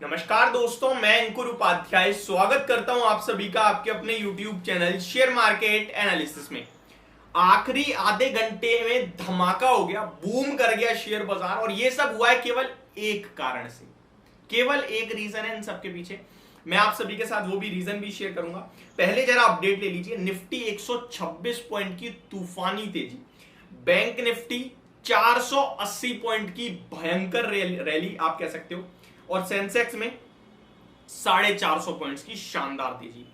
नमस्कार दोस्तों, मैं अंकुर उपाध्याय स्वागत करता हूं आप सभी का आपके अपने YouTube channel share market analysis में। आखिरी आधे घंटे में धमाका हो गया, बूम कर गया शेयर बाजार और ये सब हुआ है केवल एक कारण से। केवल एक रीजन है इन सबके पीछे। मैं आप सभी के साथ वो भी रीजन भी शेयर करूंगा। पहले जरा अपडेट ले लीजिए। निफ्टी 126 पॉइंट की तूफानी तेजी, बैंक निफ्टी 480 पॉइंट की भयंकर रैली आप कह सकते हो, और सेंसेक्स में 450 पॉइंट्स की शानदार तेजी।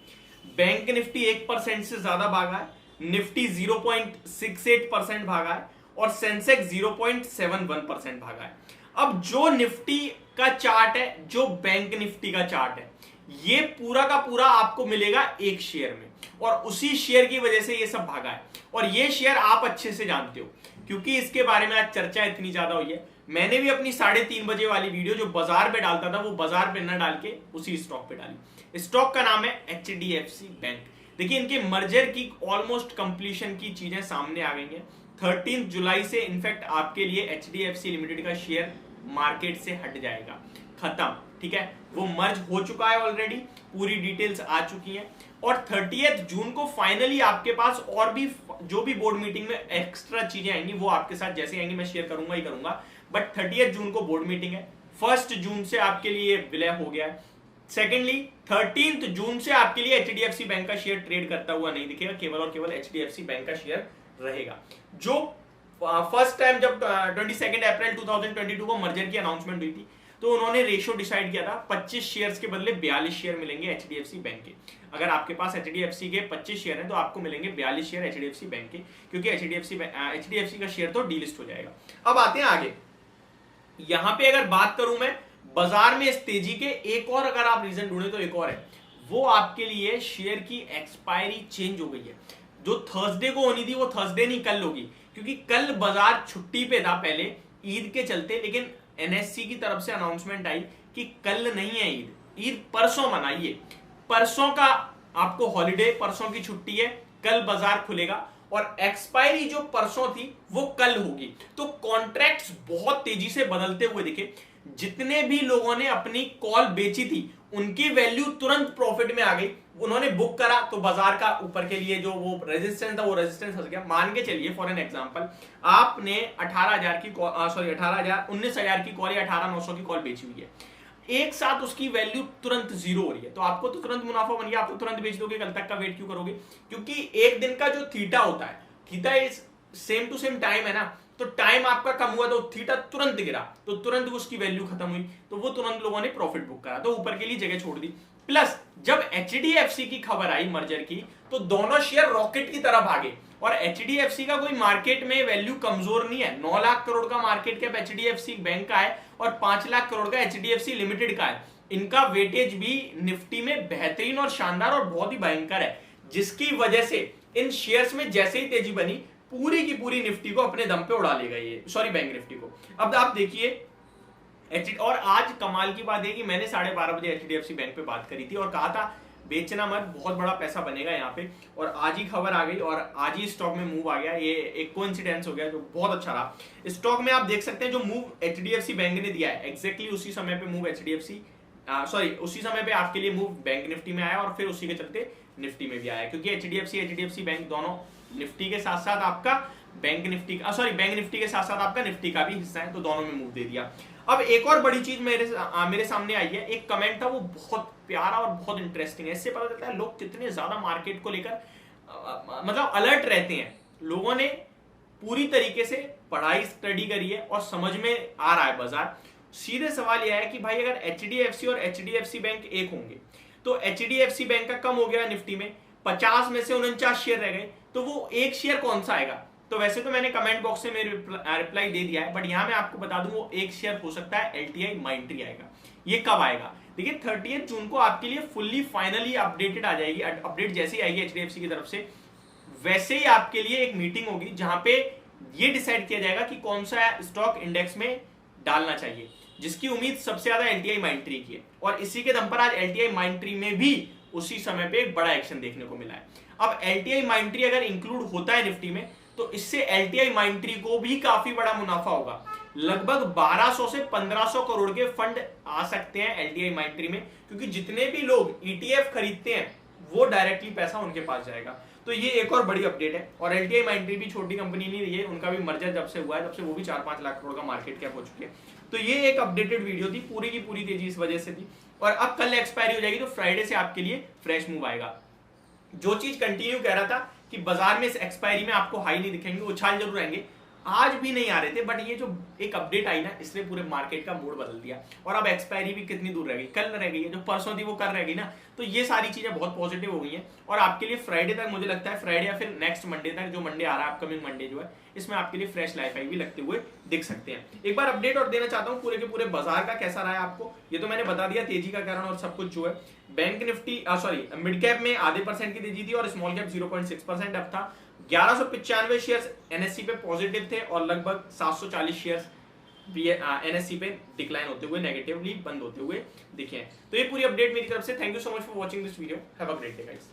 बैंक निफ्टी 1% से ज्यादा भागा है, निफ्टी 0.68% भागा है और सेंसेक्स 0.71% भागा है। अब जो निफ्टी का चार्ट है, जो बैंक निफ्टी का चार्ट है, ये पूरा का पूरा आपको मिलेगा एक शेयर में, और उसी शेयर की वजह से ये सब भागा है। और ये शेयर आप अच्छे से जानते हो क्योंकि इसके बारे में आज चर्चा इतनी ज्यादा हुई है। मैंने भी अपनी 3:30 बजे वाली वीडियो जो बाजार पे डालता था वो बाजार पे न डाल के उसी स्टॉक पे डाली। स्टॉक का नाम है HDFC बैंक। देखिए, इनके मर्जर की ऑलमोस्ट कंप्लीशन की चीजें सामने आ गई हैं। 13 जुलाई से इनफैक्ट आपके लिए HDFC लिमिटेड का शेयर मार्केट से हट जाएगा, खत्म। ठीक है, वो मर्ज हो चुका है ऑलरेडी, पूरी डिटेल्स आ चुकी हैं। और 30 जून को फाइनली आपके पास और भी जो भी बोर्ड मीटिंग में एक्स्ट्रा चीजें आएंगी वो आपके साथ जैसे आएंगी मैं शेयर करूंगा ही करूंगा। बट 30 जून को बोर्ड मीटिंग है, 1 जून से आपके लिए विलय हो गया है। सेकेंडली 13 जून से आपके लिए HDFC बैंक का शेयर ट्रेड करता हुआ नहीं दिखेगा, केवल और केवल HDFC बैंक का शेयर रहेगा। जो फर्स्ट टाइम जब 22 अप्रैल 2022 को मर्जर की अनाउंसमेंट हुई थी तो उन्होंने रेशियो डिसाइड किया था, 25 शेयर्स के बदले 42 शेयर मिलेंगे HDFC बैंक के। अगर आपके पास HDFC के 25 शेयर हैं तो आपको मिलेंगे 42 शेयर HDFC बैंक के, क्योंकि HDFC का शेयर तो डीलिस्ट हो जाएगा। अब आते हैं आगे। यहां पे अगर बात करूं मैं बाजार में इस तेजी के, एक और अगर आप रीजन ढूंढे तो एक और है, वो आपके लिए शेयर की एक्सपायरी चेंज हो गई है। जो थर्सडे को होनी थी वो थर्सडे नहीं कल होगी, क्योंकि कल बाजार छुट्टी पे था पहले ईद के चलते, लेकिन NSE की तरफ से अनाउंसमेंट आई कि कल नहीं है ईद, ईद परसों मनाइए। परसों का आपको हॉलिडे, परसों की छुट्टी है, कल बाजार खुलेगा और एक्सपायरी जो परसों थी वो कल होगी। तो कॉन्ट्रैक्ट्स बहुत तेजी से बदलते हुए दिखे। जितने भी लोगों ने अपनी कॉल बेची थी उनकी वैल्यू तुरंत प्रॉफिट में आ गई। उन्होंने बुक करा तो बाजार का ऊपर के लिए जो वो रेजिस्टेंस था वो रेजिस्टेंस हट गया। मान के चलिए फॉर एन एग्जांपल आपने 18,000 की 19,000 की कॉल या 18,900 की कॉल बेची हुई है, एक साथ उसकी वैल्यू तुरंत जीरो हो रही है, तो आपको तो तुरंत मुनाफा बन गया, आप तो तुरंत बेच दोगे, कल तक का वेट क्यों करोगे? क्योंकि एक दिन का जो थीटा होता है, theta is same to same time है ना, तो टाइम आपका कम हुआ तो थीटा तुरंत गिरा, तो तुरंत उसकी वैल्यू खत्म हुई, तो वो तुरंत लोगों ने प्रॉफिट बुक करा, तो ऊपर के लिए जगह छोड़ दी। प्लस जब HDFC की खबर आई मर्जर की तो दोनों शेयर रॉकेट की तरफ भागे। और HDFC का कोई मार्केट में वैल्यू कमजोर नहीं है, 9 लाख करोड़ का मार्केट कैप HDFC बैंक का है और 5 लाख करोड़ का HDFC लिमिटेड का है। इनका वेटेज भी निफ्टी में बेहतरीन और शानदार और बहुत ही भयंकर है, जिसकी वजह से इन शेयर्स में जैसे ही तेजी बनी पूरी की पूरी निफ्टी को अपने दम पे उड़ा लेगा ये, सॉरी बैंक निफ्टी को। अब आप देखिए और आज कमाल की बात है कि मैंने 12:30 बजे HDFC बैंक पे बात करी थी और कहा था बेचना मत, बहुत बड़ा पैसा बनेगा यहाँ पे, और आज ही खबर आ गई और आज ही स्टॉक में मूव आ गया। ये एक कोइंसिडेंस हो गया जो बहुत अच्छा रहा। स्टॉक में आप देख सकते हैं जो मूव HDFC बैंक ने दिया है, एग्जैक्टली उसी समय पे मूव उसी समय पे आपके लिए मूव बैंक निफ्टी में आया और फिर उसी के चलते निफ्टी में भी आया, क्योंकि HDFC बैंक दोनों निफ्टी के साथ साथ आपका बैंक निफ्टी के साथ साथ आपका निफ्टी का भी हिस्सा है, तो दोनों में मूव दे दिया। अब एक और बड़ी चीज मेरे सामने आई है, एक कमेंट था वो बहुत प्यारा और बहुत इंटरेस्टिंग है। इससे पता चलता है लोग कितने ज्यादा मार्केट को लेकर मतलब अलर्ट रहते हैं। लोगों ने पूरी तरीके से पढ़ाई स्टडी करी है और समझ में आ रहा है बाजार। सीधे सवाल यह है कि भाई अगर HDFC और HDFC बैंक एक होंगे तो HDFC बैंक का कम हो गया निफ्टी में, 50 में से 49 शेयर रह गए, तो वो एक शेयर कौन सा आएगा? तो वैसे तो मैंने कमेंट बॉक्स में रिप्लाई दे दिया है, बट यहां मैं आपको बता दूं वो एक शेयर हो सकता है LTI Mindtree आएगा। ये कब आएगा? देखिए 30 जून को आपके लिए फुल्ली फाइनली अपडेटेड आ जाएगी। अपडेट जैसे ही आएगी HDFC की तरफ से वैसे ही आपके लिए एक मीटिंग होगी जहां पे ये डिसाइड किया जाएगा कि कौन सा स्टॉक इंडेक्स में डालना चाहिए, जिसकी उम्मीद सबसे ज्यादा LTI Mindtree की है। और इसी के दम पर आज LTI Mindtree में भी उसी समय पे एक बड़ा एक्शन देखने को मिला है। अब LTI Mindtree अगर इंक्लूड होता है निफ्टी में तो इससे LTI Mindtree को भी काफी बड़ा मुनाफा होगा, लगभग 1200 से 1500 करोड़ के फंड आ सकते हैं एलटीआई माइंट्री में, क्योंकि जितने भी लोग ईटीएफ खरीदते हैं वो डायरेक्टली पैसा उनके पास जाएगा। तो ये एक और बड़ी अपडेट है। और एलटीआई माइंट्री भी छोटी कंपनी नहीं रही है, उनका भी मर्जर जब से हुआ है तब से वो भी 4-5 लाख करोड़ का मार्केट कैप हो चुके हैं। तो ये एक अपडेटेड वीडियो थी, पूरी की पूरी तेजी इस वजह से थी। और अब कल एक्सपायरी हो जाएगी तो फ्राइडे से आपके लिए फ्रेश मूव आएगा। जो चीज कंटिन्यू कह रहा था कि बाजार में इस एक्सपायरी में आपको हाई नहीं दिखेंगे, उछाल जरूर आएंगे, आज भी नहीं आ रहे थे, बट ये जो एक अपडेट आई ना इसने पूरे मार्केट का मूड बदल दिया। और अब एक्सपायरी भी कितनी दूर रह गई, कल रह गई है, जो परसों थी वो कल रह गई ना। तो ये सारी चीजें बहुत पॉजिटिव हो गई हैं। और आपके लिए फ्राइडे तक, मुझे लगता है फ्राइडे या फिर नेक्स्ट मंडे तक, जो मंडे आ रहा है अपकमिंग मंडे जो है, इसमें आपके लिए फ्रेश लाइफ आई भी लगते हुए दिख सकते हैं। एक बार अपडेट और देना चाहता हूँ पूरे के पूरे बाजार का कैसा रहा है आपको। ये तो मैंने बता दिया तेजी का कारण और सब कुछ जो है। बैंक निफ्टी मिड कैप में आधे % की तेजी थी और स्मॉल कैप 0.6% अप था। 1195 शेयर्स एनएससी पे पॉजिटिव थे और लगभग 740 शेयर्स एनएससी पे डिक्लाइन होते हुए, नेगेटिवली बंद होते हुए दिखे हैं। तो ये पूरी अपडेट मेरी तरफ से। Thank you so much for watching this video. Have a great day guys.